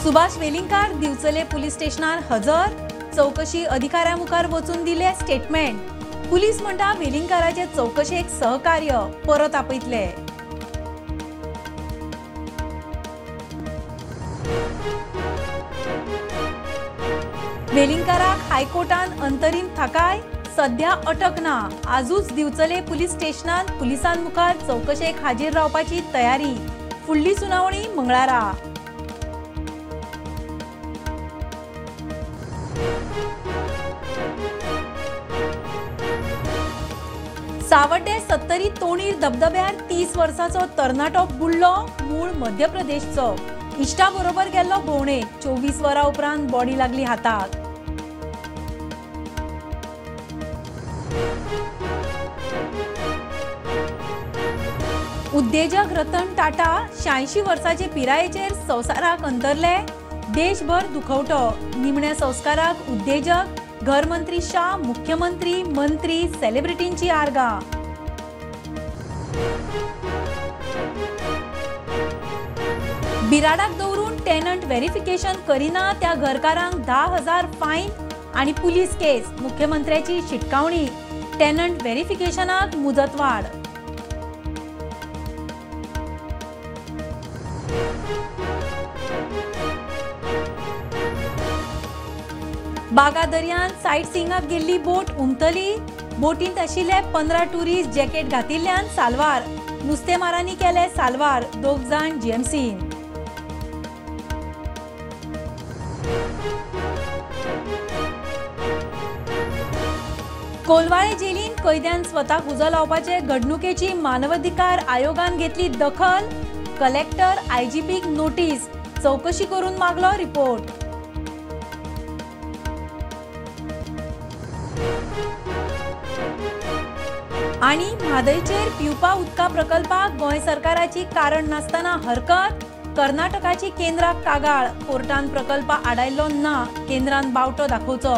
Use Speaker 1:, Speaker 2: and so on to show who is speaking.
Speaker 1: सुभाष वेलिंगकार दिवचले police स्टेशनार हजर। चौकशी अधिकाऱ्या मुखार वचून दिले स्टेटमेंट। पुलिस म्हणटा वेलिंगकाराचे चौकशेक सहकार्य परत आपयतले। वेलिंगकाराक हायकोर्टान अंतरीम थाकाय, सध्या अटक ना। आजूच दिवचले पुलिस स्टेशनात पुलिसां मुखार चौकशेक हाजीर रावपाची तयारी। फुडली सुनावणी मंगळारा। सावड्डे 70 तोणीर धबधब्यार 30 वर्साचो तरणाटो बुडलो। मूळ मध्य प्रदेशचो। इश्टा बरोबर गेल्लो भोवणेक 24 वरां उपरांत बॉडी लागली हाताक। उद्देजक रतन टाटा 86 वर्सांचे पिरायेचेर संवसाराक अंतरले। देशभर दुखवटो। निमण्या संस्काराक उद्देजक, घरमंत्री शाह, मुख्यमंत्री, मंत्री, सेलिब्रिटींची आर्गां। बिराडाक दवरून टेनंट व्हेरिफिकेशन करिना त्या घरकारांक 10,000 फायन आणि पुलीस केस। मुख्यमंत्र्याची शिटकावणी। टेनंट व्हेरिफिकेशनाक मुदतवाड। बागा दर्यान सायट सीइंगाक गेल्ली बोट उमतली। बोटींत आशिल्ले 15 टुरिस्ट जॅकेट घातिल्ल्यान साल्वार। नुस्तेमारांनी केले साल्वार। 2 जाण जीएमसीन। कोलवाळे जेलीन कैद्यान स्वताक उजो लावपाचे घडणुकेची मानवाधिकार आयोगान घेतली दखल। कलेक्टर आयजीपीक नोटीस। चौकशी करून मागलो रिपोर्ट। आणि म्हादयचेर पिवपा उदका प्रकल्पाक गोंय सरकाराची कारण नासतना हरकत। कर्नाटकाची केंद्राक कागाळ। कोर्टान प्रकल्प आडायल्लो ना। केंद्रान बावटो दाखोवचो।